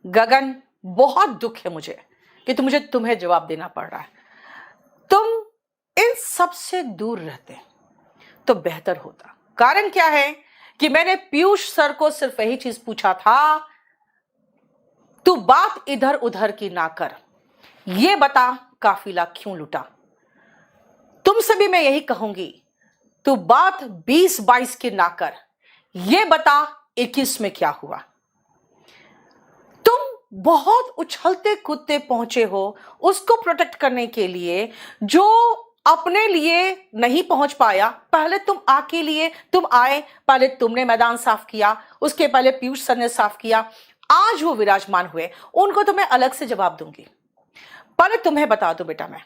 गगन, बहुत दुख है मुझे कि मुझे तुम्हें जवाब देना पड़ रहा है। तुम इन सब से दूर रहते तो बेहतर होता। कारण क्या है कि मैंने पीयूष सर को सिर्फ यही चीज पूछा था, तू बात इधर उधर की ना कर, ये बता काफिला क्यों लुटा। तुमसे भी मैं यही कहूंगी, तू बात 20-22 की ना कर, ये बता 21 में क्या हुआ। तुम बहुत उछलते कूदते पहुंचे हो उसको प्रोटेक्ट करने के लिए जो अपने लिए नहीं पहुंच पाया। पहले तुम आके लिए तुम आए, पहले तुमने मैदान साफ किया, उसके पहले पीयूष सर ने साफ किया, आज वो विराजमान हुए, उनको तो मैं अलग से जवाब दूंगी। पहले तुम्हें बता दो बेटा, मैं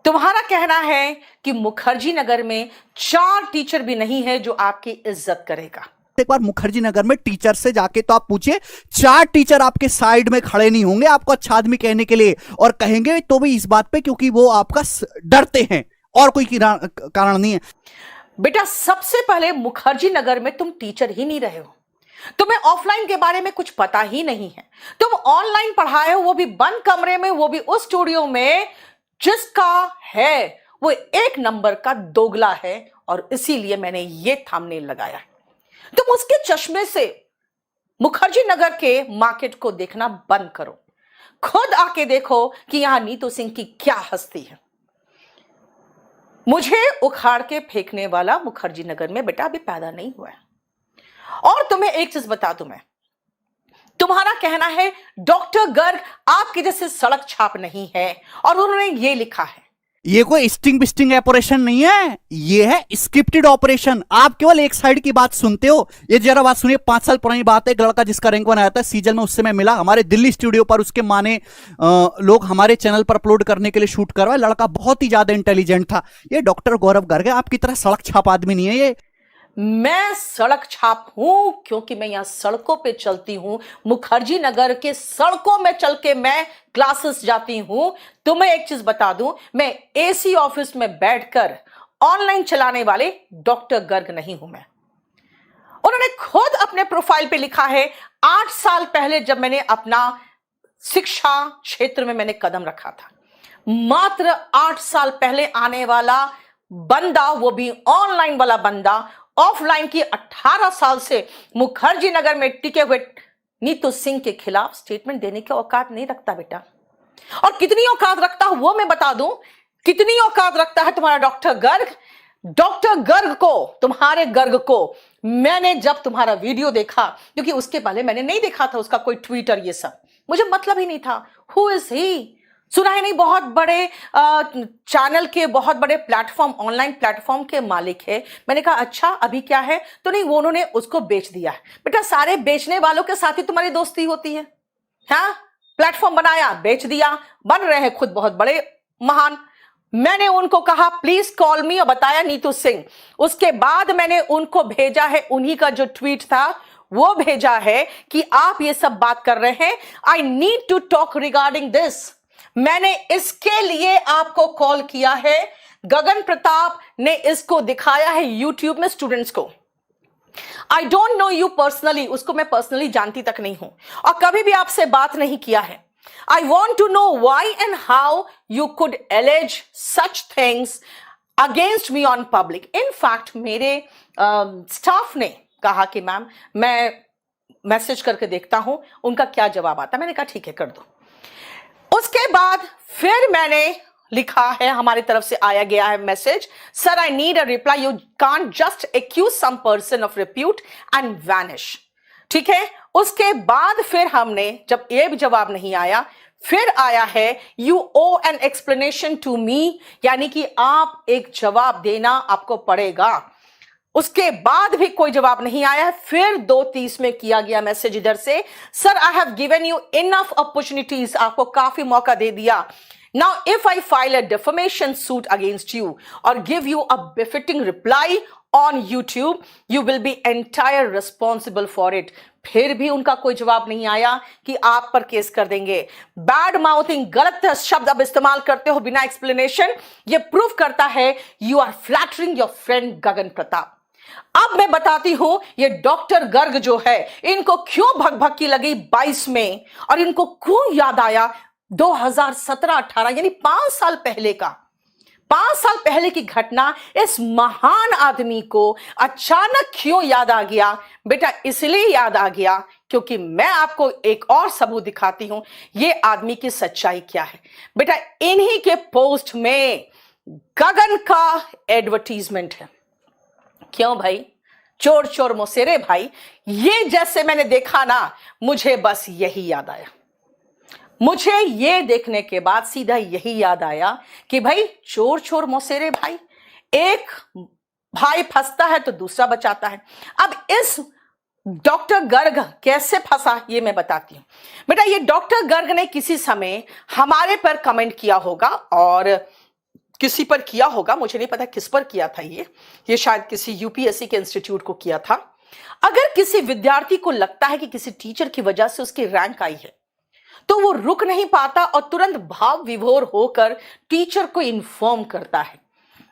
तुम्हारा कहना है कि मुखर्जी नगर में 4 टीचर भी नहीं है जो आपकी इज्जत करेगा। एक बार मुखर्जी नगर में टीचर से जाके तो आप पूछिए, 4 टीचर आपके साइड में खड़े नहीं होंगे आपको अच्छा आदमी कहने के लिए, और कहेंगे तो भी इस बात पे क्योंकि वो आपका डरते हैं और कोई कारण नहीं है। बेटा, सबसे पहले मुखर्जी नगर में तुम टीचर ही नहीं रहे हो, तुम्हें ऑफलाइन के बारे में कुछ पता ही नहीं है। तुम ऑनलाइन पढ़ाए हो, वो भी बंद कमरे में, वो भी उस स्टूडियो में जिसका है वो 1 नंबर का दोगला है, और इसीलिए मैंने ये थंबनेल लगाया है। तुम उसके चश्मे से मुखर्जी नगर के मार्केट को देखना बंद करो, खुद आके देखो कि यहां नीतू सिंह की क्या हस्ती है। मुझे उखाड़ के फेंकने वाला मुखर्जी नगर में बेटा अभी पैदा नहीं हुआ है। और तुम्हें एक चीज बता दूं मैं, तुम्हारा कहना है डॉक्टर गर्ग आपके जैसे सड़क छाप नहीं है, और उन्होंने ये लिखा है। ये कोई स्टिंग बिस्टिंग ऑपरेशन नहीं है, ये है स्क्रिप्टेड ऑपरेशन। आप केवल एक साइड की बात सुनते हो। ये जरा बात सुनिए, 5 साल पुरानी बात है। एक लड़का जिसका रैंक 1 आया था सीजन में, उससे मैं मिला हमारे दिल्ली स्टूडियो पर। उसके माने लोग हमारे चैनल पर अपलोड करने के लिए शूट करवाए। लड़का बहुत ही ज्यादा इंटेलिजेंट था। ये डॉक्टर गौरव गर्ग है, आपकी तरह सड़क छाप आदमी नहीं है ये। मैं सड़क छाप हूं क्योंकि मैं यहां सड़कों पे चलती हूं, मुखर्जी नगर के सड़कों में चल के मैं क्लासेस जाती हूं। तुम्हें एक चीज बता दूं, मैं एसी ऑफिस में बैठकर ऑनलाइन चलाने वाले डॉक्टर गर्ग नहीं हूं मैं। उन्होंने खुद अपने प्रोफाइल पे लिखा है, 8 साल पहले जब मैंने अपना शिक्षा क्षेत्र में मैंने कदम रखा था, मात्र 8 साल पहले आने वाला बंदा, वो भी ऑनलाइन वाला बंदा, ऑफलाइन की 18 साल से मुखर्जी नगर में टिके हुए नीतू सिंह के खिलाफ स्टेटमेंट देने की औकात नहीं रखता बेटा। और कितनी औकात रखता हूं वो मैं बता दूं, कितनी औकात रखता है तुम्हारा डॉक्टर गर्ग। डॉक्टर गर्ग को, तुम्हारे गर्ग को मैंने जब तुम्हारा वीडियो देखा, क्योंकि उसके पहले मैंने नहीं देखा था उसका कोई ट्विटर, ये सब मुझे मतलब ही नहीं था। Who is he? सुना है नहीं, बहुत बड़े चैनल के, बहुत बड़े प्लेटफॉर्म, ऑनलाइन प्लेटफॉर्म के मालिक है। मैंने कहा अच्छा अभी क्या है, तो नहीं, वो उन्होंने उसको बेच दिया है। बेटा, सारे बेचने वालों के साथ ही तुम्हारी दोस्ती होती है। हाँ, प्लेटफॉर्म बनाया, बेच दिया, बन रहे हैं खुद बहुत बड़े महान। मैंने उनको कहा प्लीज कॉल मी, और बताया नीतू सिंह। उसके बाद मैंने उनको भेजा है, उन्हीं का जो ट्वीट था वो भेजा है कि आप ये सब बात कर रहे हैं, I need to talk regarding this. मैंने इसके लिए आपको कॉल किया है। गगन प्रताप ने इसको दिखाया है यूट्यूब में स्टूडेंट्स को। I don't know you personally, उसको मैं पर्सनली जानती तक नहीं हूं और कभी भी आपसे बात नहीं किया है। I want to know why and how you could allege such things against me on public. In fact मेरे स्टाफ ने कहा कि मैम मैं मैसेज करके देखता हूं उनका क्या जवाब आता। मैंने कहा ठीक है कर दो। उसके बाद फिर मैंने लिखा है, हमारी तरफ से आया गया है message, sir I need a reply, you can't just accuse some person of repute and vanish. ठीक है, उसके बाद फिर हमने, जब ये भी जवाब नहीं आया, फिर आया है you owe an explanation to me, यानी कि आप एक जवाब देना आपको पड़ेगा। उसके बाद भी कोई जवाब नहीं आया। फिर 2:30 में किया गया मैसेज इधर से, sir I have given you enough opportunities, आपको काफी मौका दे दिया। Now if I file a defamation suit against you और give you a befitting reply on YouTube, you will be entire responsible for it. फिर भी उनका कोई जवाब नहीं आया कि आप पर केस कर देंगे। बैड माउथिंग, गलत शब्द अब इस्तेमाल करते हो बिना एक्सप्लेनेशन, ये प्रूव करता है you are flattering your friend Gagan Pratap. अब मैं बताती हूं ये डॉक्टर गर्ग जो है, इनको क्यों भगभगी लगी 22 में और इनको क्यों याद आया 2017-18 यानी 5 साल पहले का, 5 साल पहले की घटना इस महान आदमी को अचानक क्यों याद आ गया। बेटा इसलिए याद आ गया क्योंकि मैं आपको एक और सबूत दिखाती हूं ये आदमी की सच्चाई क्या है। बेटा इन्हीं के पोस्ट में गगन का एडवर्टीजमेंट है। क्यों भाई, चोर चोर मौसेरे भाई, ये जैसे मैंने देखा ना मुझे बस यही याद आया। मुझे ये देखने के बाद सीधा यही याद आया कि भाई चोर चोर मौसेरे भाई, एक भाई फंसता है तो दूसरा बचाता है। अब इस डॉक्टर गर्ग कैसे फंसा ये मैं बताती हूं। बेटा ये डॉक्टर गर्ग ने किसी समय हमारे पर कमेंट किया होगा और किसी पर किया होगा, मुझे नहीं पता किस पर किया था ये शायद किसी यूपीएससी के इंस्टीट्यूट को किया था। अगर किसी विद्यार्थी को लगता है कि किसी टीचर की वजह से उसकी रैंक आई है तो वो रुक नहीं पाता और तुरंत भाव विभोर होकर टीचर को इन्फॉर्म करता है।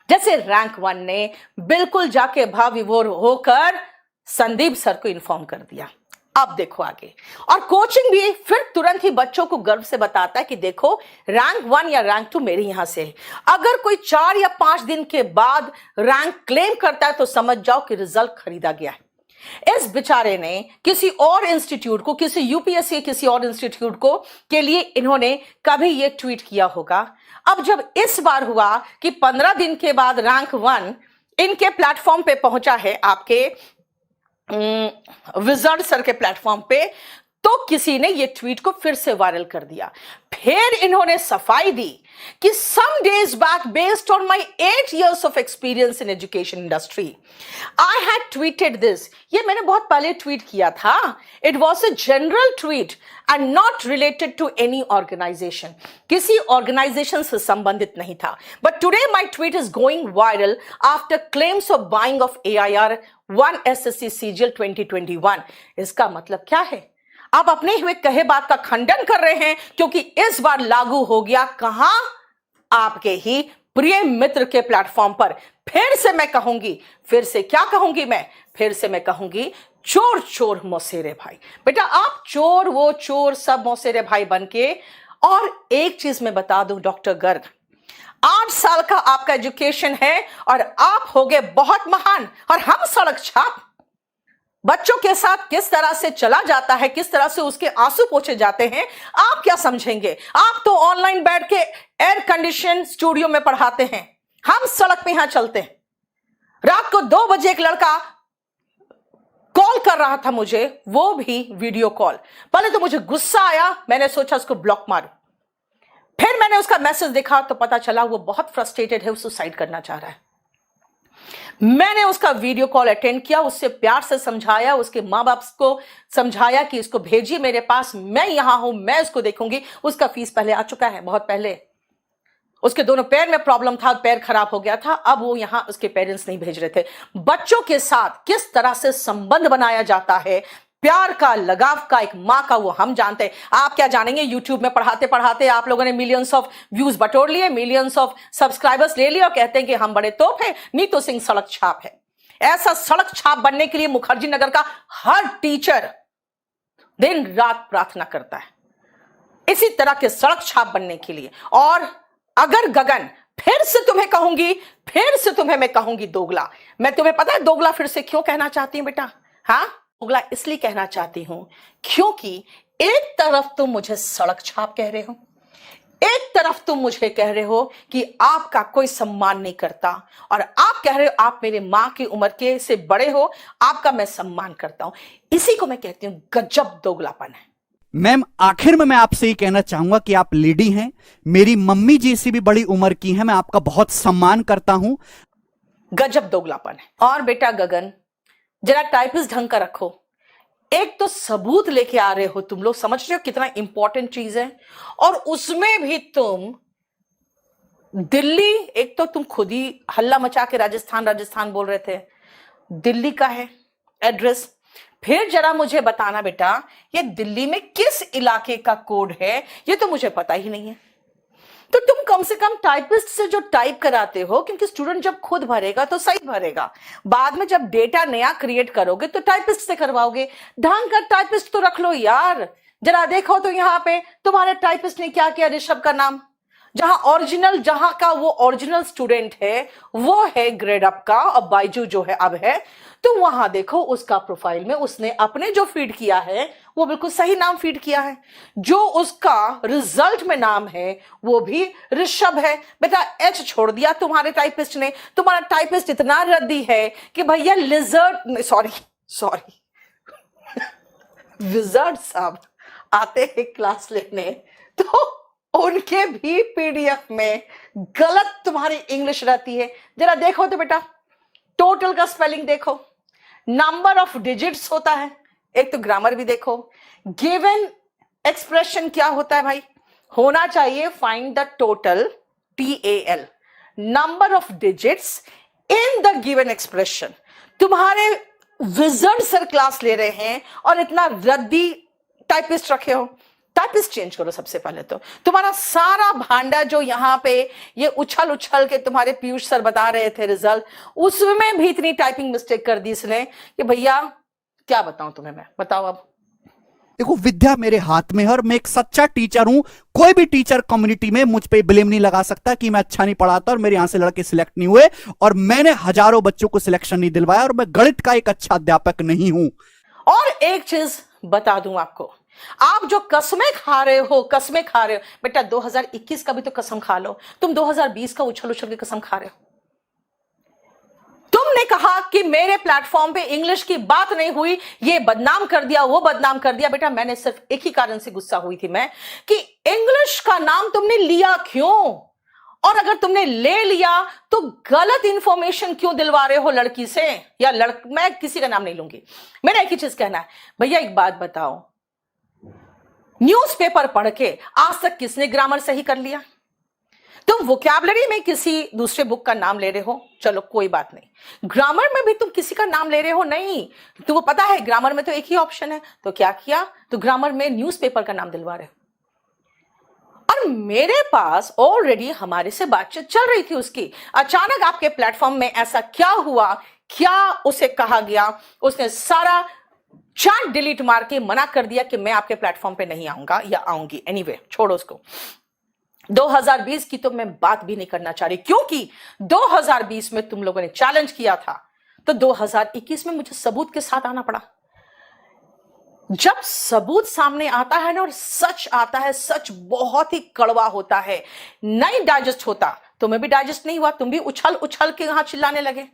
जैसे रैंक 1 ने बिल्कुल जाके भाव विभोर होकर संदीप सर को इन्फॉर्म कर दिया। अब देखो आगे, और कोचिंग भी फिर तुरंत ही बच्चों को गर्व से बताता है कि देखो रैंक 1 या रैंक 2 मेरे यहां से है। अगर कोई 4 या 5 दिन के बाद रैंक क्लेम करता है तो समझ जाओ कि रिजल्ट खरीदा गया है। इस बेचारे ने किसी और इंस्टीट्यूट को, किसी यूपीएससी किसी और इंस्टीट्यूट को के लिए इन्होंने कभी ये ट्वीट किया होगा। अब जब इस बार हुआ कि 15 दिन के बाद रैंक 1 इनके प्लेटफॉर्म पे पहुंचा है, आपके विजर्ड सर के प्लेटफॉर्म पे, तो किसी ने ये ट्वीट को फिर से वायरल कर दिया। फिर इन्होंने सफाई दी कि some days back based on my 8 years of experience in education industry I had tweeted this। ये मैंने बहुत पहले ट्वीट किया था। It was a general tweet and not related to any organization। किसी ऑर्गेनाइजेशन से संबंधित नहीं था। But today my tweet is going viral after claims of buying of AIR 1 SSC CGL 2021। इसका मतलब क्या है? आप अपने हुए कहे बात का खंडन कर रहे हैं क्योंकि इस बार लागू हो गया कहां? आपके ही प्रिय मित्र के प्लेटफॉर्म पर। फिर से मैं कहूंगी, फिर से क्या कहूंगी मैं? फिर से मैं कहूंगी चोर चोर मौसेरे भाई। बेटा आप चोर वो चोर सब मौसेरे भाई बनके। और एक चीज मैं बता दूं डॉक्टर गर्ग, 8 साल का आपका एजुकेशन है और आप हो गए बहुत महान और हम सड़क छाप। बच्चों के साथ किस तरह से चला जाता है, किस तरह से उसके आंसू पोंछे जाते हैं, आप क्या समझेंगे? आप तो ऑनलाइन बैठ के एयर कंडीशन स्टूडियो में पढ़ाते हैं, हम सड़क पे यहां चलते हैं। रात को 2 बजे एक लड़का कॉल कर रहा था मुझे, वो भी वीडियो कॉल। पहले तो मुझे गुस्सा आया, मैंने सोचा उसको ब्लॉक मारूं। फिर मैंने उसका मैसेज देखा तो पता चला वो बहुत फ्रस्ट्रेटेड है, वो सुसाइड करना चाह रहा है। मैंने उसका वीडियो कॉल अटेंड किया, उससे प्यार से समझाया, उसके माँ बाप को समझाया कि इसको भेजिए मेरे पास, मैं यहां हूं, मैं इसको देखूंगी। उसका फीस पहले आ चुका है, बहुत पहले। उसके दोनों पैर में प्रॉब्लम था, पैर खराब हो गया था, अब वो यहां उसके पेरेंट्स नहीं भेज रहे थे। बच्चों के साथ किस तरह से संबंध बनाया जाता है, प्यार का, लगाव का, एक मां का, वो हम जानते हैं। आप क्या जानेंगे? यूट्यूब में पढ़ाते पढ़ाते आप लोगों ने मिलियंस ऑफ व्यूज बटोर लिए, मिलियंस ऑफ सब्सक्राइबर्स ले लिए और कहते हैं कि हम बड़े तोप हैं। नीतू सिंह सड़क छाप है। ऐसा सड़क छाप बनने के लिए मुखर्जी नगर का हर टीचर दिन रात प्रार्थना करता है, इसी तरह के सड़क छाप बनने के लिए। और अगर गगन, फिर से तुम्हें कहूंगी, फिर से तुम्हें मैं कहूंगी दोगला। मैं तुम्हें पता है दोगला फिर से क्यों कहना चाहती हूं बेटा? हाँ, दोगला इसलिए कहना चाहती हूं क्योंकि एक तरफ तुम मुझे सड़क छाप कह रहे हो, एक तरफ तुम मुझे कह रहे हो कि आपका कोई सम्मान नहीं करता, और आप कह रहे हो आप मेरे मां की उम्र के से बड़े हो, आपका मैं सम्मान करता हूं। इसी को मैं कहती हूं गजब दोगलापन है। मैम आखिर में मैं आपसे ये कहना चाहूंगा कि आप लेडी हैं, मेरी मम्मी जी से भी बड़ी उम्र की हैं, मैं आपका बहुत सम्मान करता हूं। गजब दोगलापन है। और बेटा गगन, जरा टाइपिस्ट ढंग का रखो। एक तो सबूत लेके आ रहे हो तुम लोग, समझ रहे हो कितना इंपॉर्टेंट चीज है, और उसमें भी तुम दिल्ली, एक तो तुम खुद ही हल्ला मचा के राजस्थान राजस्थान बोल रहे थे, दिल्ली का है एड्रेस। फिर जरा मुझे बताना बेटा, ये दिल्ली में किस इलाके का कोड है? ये तो मुझे पता ही नहीं है। तो तुम कम से कम टाइपिस्ट से जो टाइप कराते हो, क्योंकि स्टूडेंट जब खुद भरेगा तो सही भरेगा, बाद में जब डेटा नया क्रिएट करोगे तो टाइपिस्ट से करवाओगे। ढंग का टाइपिस्ट तो रख लो यार। जरा देखो तो यहाँ पे तुम्हारे टाइपिस्ट ने क्या किया, ऋषभ का नाम, जहां का वो ओरिजिनल स्टूडेंट है वो है ग्रेड अप का, और बाइजू जो है अब है, तो वहां देखो उसका प्रोफाइल में उसने अपने जो फीड किया है वो बिल्कुल सही नाम फीड किया है, जो उसका रिजल्ट में नाम है वो भी ऋषभ है। बेटा एच छोड़ दिया तुम्हारे टाइपिस्ट ने। तुम्हारा टाइपिस्ट इतना रद्दी है कि भैया सॉरी विजर्ड साहब आते हैं क्लास लेने तो उनके भी पीडीएफ में गलत तुम्हारी इंग्लिश रहती है। जरा देखो तो बेटा, टोटल का स्पेलिंग देखो, नंबर ऑफ डिजिट्स होता है, एक तो ग्रामर भी देखो। गिवन एक्सप्रेशन क्या होता है भाई, होना चाहिए find the total TAL, number of digits in the given expression. तुम्हारे विजर्ड सर क्लास ले रहे हैं और इतना रद्दी टाइपिस्ट रखे हो। टाइपिस्ट चेंज करो सबसे पहले। तो तुम्हारा सारा भांडा जो यहाँ पे ये उछल उछल के तुम्हारे पीयूष सर बता रहे थे रिजल्ट, उसमें भी इतनी टाइपिंग मिस्टेक कर दी इसने कि भैया क्या बताऊं तुम्हें मैं, बताओ अब। देखो विद्या मेरे हाथ में है और मैं एक सच्चा टीचर हूं। कोई भी टीचर कम्युनिटी में मुझ पे ब्लेम नहीं लगा सकता कि मैं अच्छा नहीं पढ़ाता और मेरे यहां से लड़के सिलेक्ट नहीं हुए, और मैंने हजारों बच्चों को सिलेक्शन नहीं दिलवाया, और मैं गणित का एक अच्छा अध्यापक नहीं हूं। और एक चीज बता दूं आपको, आप जो कसमें खा रहे हो बेटा, 2021 का भी तो कसम खा लो। तुम 2020 का उछल उछल के कसम खा रहे हो। तुमने कहा कि मेरे प्लेटफॉर्म पे इंग्लिश की बात नहीं हुई, ये बदनाम कर दिया, वो बदनाम कर दिया। बेटा मैंने सिर्फ एक ही कारण से गुस्सा हुई थी मैं, कि इंग्लिश का नाम तुमने लिया क्यों, और अगर तुमने ले लिया तो गलत इंफॉर्मेशन क्यों दिलवा रहे हो लड़की से, या मैं किसी का नाम नहीं लूंगी। मेरा एक ही चीज कहना है, भैया एक बात बताओ, न्यूज़पेपर पढ़ के आज तक किसने ग्रामर सही कर लिया? तुम वोकैबुलरी में किसी दूसरे बुक का नाम ले रहे हो, चलो कोई बात नहीं। ग्रामर में भी तुम किसी का नाम ले रहे हो नहीं, तुमको पता है ग्रामर में तो एक ही ऑप्शन है, तो क्या किया, तो ग्रामर में न्यूज़पेपर का नाम दिलवा रहे हो। और मेरे पास ऑलरेडी हमारे से बातचीत चल रही थी उसकी, अचानक आपके प्लेटफॉर्म में ऐसा क्या हुआ, क्या उसे कहा गया, उसने सारा चैट डिलीट मार के मना कर दिया कि मैं आपके प्लेटफॉर्म पे नहीं आऊंगा या आऊंगी। एनीवे छोड़ो उसको। 2020 की तो मैं बात भी नहीं करना चाह रही, क्योंकि 2020 में तुम लोगों ने चैलेंज किया था, तो 2021 में मुझे सबूत के साथ आना पड़ा। जब सबूत सामने आता है ना और सच आता है, सच बहुत ही कड़वा होता है, नहीं डाइजेस्ट होता। तुम्हें भी डाइजेस्ट नहीं हुआ, तुम भी उछल उछल के यहां चिल्लाने लगे।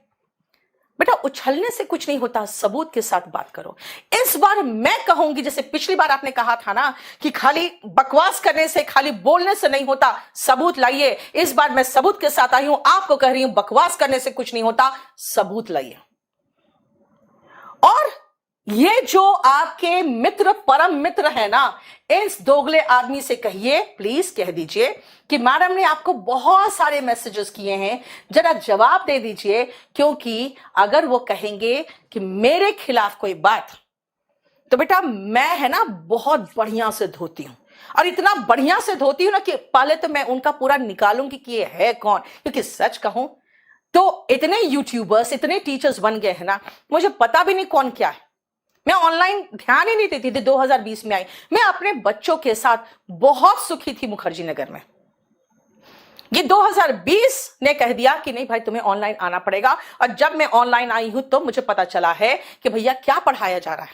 बेटा उछलने से कुछ नहीं होता, सबूत के साथ बात करो। इस बार मैं कहूंगी, जैसे पिछली बार आपने कहा था ना कि खाली बकवास करने से, खाली बोलने से नहीं होता, सबूत लाइए। इस बार मैं सबूत के साथ आई हूं, आपको कह रही हूं बकवास करने से कुछ नहीं होता, सबूत लाइए। और ये जो आपके मित्र, परम मित्र है ना, इस दोगले आदमी से कहिए, प्लीज कह दीजिए कि मैडम ने आपको बहुत सारे मैसेजेस किए हैं, जरा जवाब दे दीजिए। क्योंकि अगर वो कहेंगे कि मेरे खिलाफ कोई बात, तो बेटा मैं है ना बहुत बढ़िया से धोती हूं, और इतना बढ़िया से धोती हूं ना कि पहले तो मैं उनका पूरा निकालूंगी कि ये है कौन। क्योंकि सच कहूं तो इतने यूट्यूबर्स, इतने टीचर्स बन गए हैं ना, मुझे पता भी नहीं कौन क्या है। मैं ऑनलाइन ध्यान ही नहीं देती थी, 2020 में आई। मैं अपने बच्चों के साथ बहुत सुखी थी मुखर्जी नगर में। ये 2020 ने कह दिया कि नहीं भाई तुम्हें ऑनलाइन आना पड़ेगा, और जब मैं ऑनलाइन आई हूं तो मुझे पता चला है कि भैया क्या पढ़ाया जा रहा है,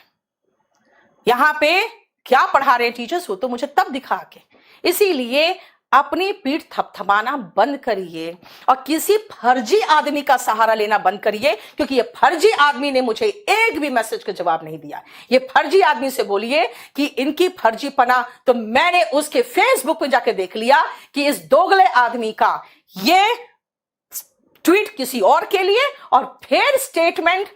यहां पे क्या पढ़ा रहे हैं टीचर्स, वो तो मुझे तब दिखा के। इसीलिए अपनी पीठ थपथपाना बंद करिए और किसी फर्जी आदमी का सहारा लेना बंद करिए, क्योंकि ये फर्जी आदमी ने मुझे एक भी मैसेज का जवाब नहीं दिया। ये फर्जी आदमी से बोलिए कि इनकी फर्जीपना तो मैंने उसके फेसबुक पे जाके देख लिया कि इस दोगले आदमी का ये ट्वीट किसी और के लिए, और फिर स्टेटमेंट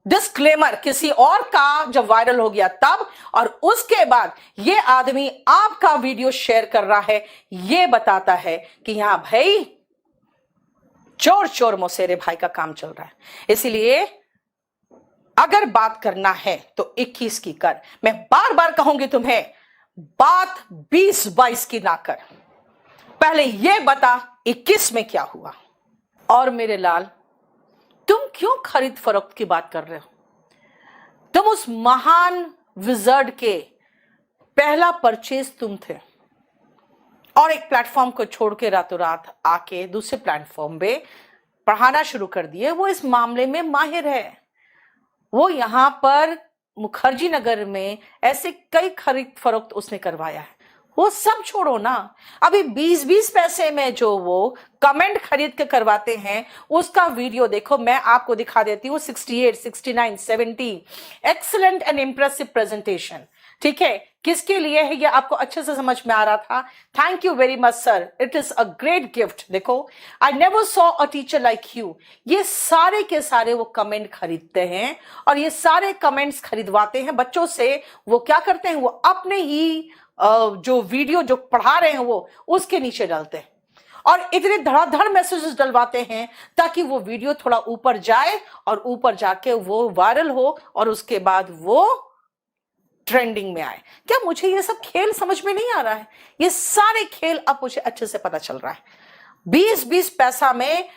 डिस्क्लेमर किसी और का जब वायरल हो गया तब, और उसके बाद ये आदमी आपका वीडियो शेयर कर रहा है। ये बताता है कि यहां भाई चोर चोर मौसेरे भाई का काम चल रहा है। इसीलिए अगर बात करना है तो 21 की कर। मैं बार बार कहूंगी तुम्हें, बात 20-22 की ना कर। पहले ये बता 21 में क्या हुआ। और मेरे लाल, तुम क्यों खरीद फरोख्त की बात कर रहे हो? तुम उस महान विजर्ड के पहला परचेज तुम थे और एक प्लेटफॉर्म को छोड़ के रातों रात आके दूसरे प्लेटफॉर्म पे पढ़ाना शुरू कर दिए। वो इस मामले में माहिर है। वो यहां पर मुखर्जी नगर में ऐसे कई खरीद फरोख्त उसने करवाया है। वो सब छोड़ो ना, अभी 20-20 पैसे में जो वो कमेंट खरीद के करवाते हैं उसका वीडियो देखो। मैं आपको दिखा देती हूँ। 68, 69, 70 एक्सीलेंट एंड इंप्रेसिव प्रेजेंटेशन। ठीक है, किसके लिए है ये आपको अच्छे से समझ में आ रहा था। Thank you very much sir, it is a great gift. देखो, I never saw a teacher like you. ये सारे के सारे वो कमेंट खरीदते हैं और ये सारे कमेंट्स खरीदवाते हैं बच्चों से। वो क्या करते हैं, वो अपने ही जो वीडियो जो पढ़ा रहे हैं वो उसके नीचे डालते हैं और इतने धड़ाधड़ मैसेजेस डलवाते हैं ताकि वो वीडियो थोड़ा ऊपर जाए और ऊपर जाके वो वायरल हो और उसके बाद वो ट्रेंडिंग में आए। क्या मुझे ये सब खेल समझ में नहीं आ रहा है? ये सारे खेल अब मुझे अच्छे से पता चल रहा है। 20-20 पैसा में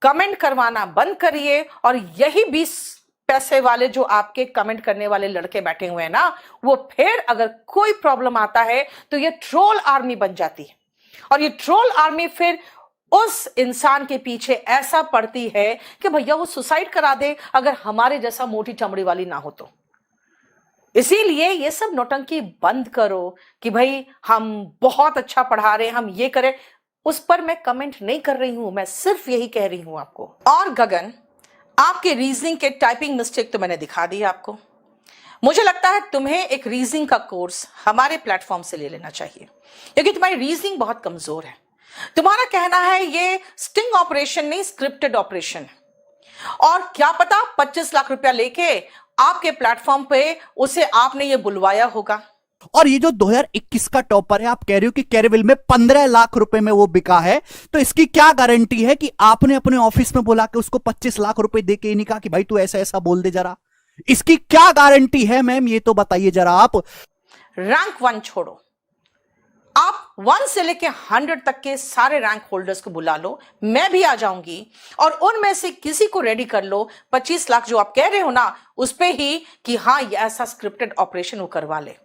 कमेंट करवाना बंद करिए और यही 20 पैसे वाले जो आपके कमेंट करने वाले लड़के बैठे हुए हैं ना, वो फिर अगर कोई प्रॉब्लम आता है तो ये ट्रोल आर्मी बन जाती है और ये ट्रोल आर्मी फिर उस इंसान के पीछे ऐसा पड़ती है कि भैया वो सुसाइड करा दे अगर हमारे जैसा मोटी चमड़ी वाली ना हो तो। इसीलिए ये सब नौटंकी बंद करो कि भाई हम बहुत अच्छा पढ़ा रहे हैं, हम ये करें। उस पर मैं कमेंट नहीं कर रही हूं, मैं सिर्फ यही कह रही हूं आपको। और गगन, आपके रीजनिंग के टाइपिंग मिस्टेक तो मैंने दिखा दी आपको। मुझे लगता है तुम्हें एक रीजनिंग का कोर्स हमारे प्लेटफॉर्म से ले लेना चाहिए क्योंकि तुम्हारी रीजनिंग बहुत कमजोर है। तुम्हारा कहना है ये स्टिंग ऑपरेशन नहीं, स्क्रिप्टेड ऑपरेशन है। और क्या पता 25 लाख रुपया लेके आपके प्लेटफॉर्म पे उसे आपने ये बुलवाया होगा। और ये जो 2021 का टॉपर है, आप कह रहे हो कि कैरीविल में 15 लाख रुपए में वो बिका है, तो इसकी क्या गारंटी है कि आपने अपने ऑफिस में बुला के उसको 25 लाख रुपए दे के ही नहीं कहा कि भाई तू ऐसा ऐसा बोल दे जरा? इसकी क्या गारंटी है मैम, ये तो बताइए जरा आप। रैंक 1 छोड़ो, आप 1 से लेके 100 तक के सारे रैंक होल्डर्स को बुला लो, मैं भी आ जाऊंगी और उनमें से किसी को रेडी कर लो। 25 लाख जो आप कह रहे हो ना उस पे ही कि हाँ ये ऐसा स्क्रिप्टेड ऑपरेशन वो करवा ले।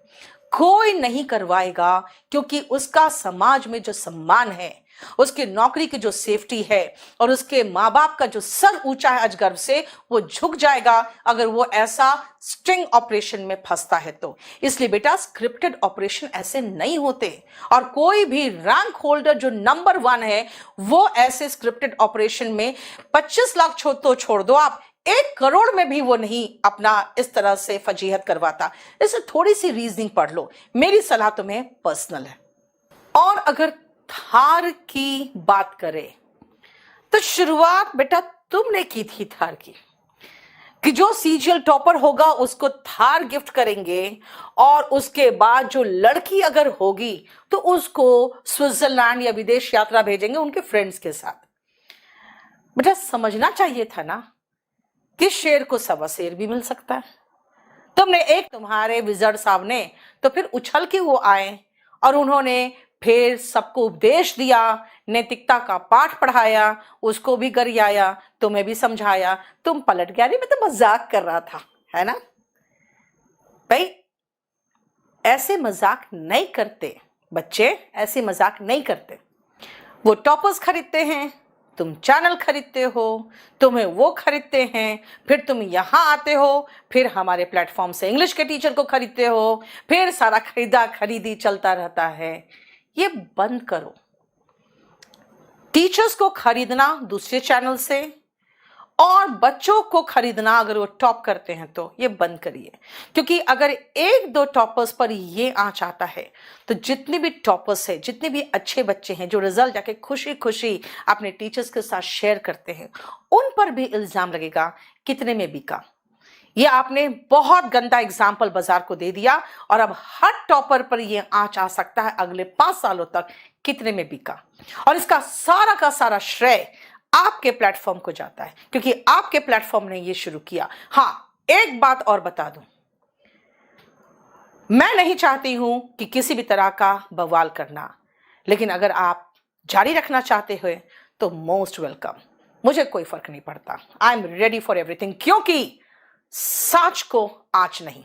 कोई नहीं करवाएगा क्योंकि उसका समाज में जो सम्मान है, उसकी नौकरी की जो सेफ्टी है और उसके माँ बाप का जो सर ऊंचा है आज गर्व से, वो झुक जाएगा अगर वो ऐसा स्ट्रिंग ऑपरेशन में फंसता है तो। इसलिए बेटा स्क्रिप्टेड ऑपरेशन ऐसे नहीं होते और कोई भी रैंक होल्डर जो नंबर 1 है वो ऐसे स्क्रिप्टेड ऑपरेशन में 25 लाख तो छोड़ दो आप, 1 करोड़ में भी वो नहीं अपना इस तरह से फजीहत करवाता। इससे थोड़ी सी रीजनिंग पढ़ लो, मेरी सलाह तुम्हें पर्सनल है। और अगर थार की बात करें तो शुरुआत बेटा तुमने की थी थार की कि जो सीजीएल टॉपर होगा उसको थार गिफ्ट करेंगे और उसके बाद जो लड़की अगर होगी तो उसको स्विट्जरलैंड या विदेश यात्रा भेजेंगे उनके फ्रेंड्स के साथ। बेटा समझना चाहिए था ना कि शेर को सवा शेर भी मिल सकता है। तुमने एक तुम्हारे विजर्ड साहब ने तो फिर उछल के वो आए और उन्होंने फिर सबको उपदेश दिया, नैतिकता का पाठ पढ़ाया, उसको भी गरियाया, तुम्हें भी समझाया। तुम पलट गया, मैं तो मजाक कर रहा था, है ना भाई? ऐसे मजाक नहीं करते बच्चे, ऐसे मजाक नहीं करते। वो टॉपर्स खरीदते हैं, तुम चैनल खरीदते हो, तुम्हें वो खरीदते हैं, फिर तुम यहां आते हो, फिर हमारे प्लेटफॉर्म से इंग्लिश के टीचर को खरीदते हो, फिर सारा खरीदा खरीदी चलता रहता है। ये बंद करो। टीचर्स को खरीदना दूसरे चैनल से और बच्चों को खरीदना अगर वो टॉप करते हैं तो ये बंद करिए, क्योंकि अगर 1-2 टॉपर्स पर ये आंच आता है तो जितने भी टॉपर्स हैं, जितने भी अच्छे बच्चे हैं जो रिजल्ट जाके खुशी खुशी अपने टीचर्स के साथ शेयर करते हैं, उन पर भी इल्जाम लगेगा कितने में बिका। ये आपने बहुत गंदा एग्जाम्पल बाजार को दे दिया और अब हर टॉपर पर यह आंच आ सकता है अगले 5 सालों तक कितने में बिका। और इसका सारा का सारा श्रेय आपके प्लेटफॉर्म को जाता है क्योंकि आपके प्लेटफॉर्म ने ये शुरू किया। हाँ, एक बात और बता दूं, मैं नहीं चाहती हूं कि किसी भी तरह का बवाल करना, लेकिन अगर आप जारी रखना चाहते हो तो मोस्ट वेलकम, मुझे कोई फर्क नहीं पड़ता। I am ready for everything, क्योंकि सच को आज नहीं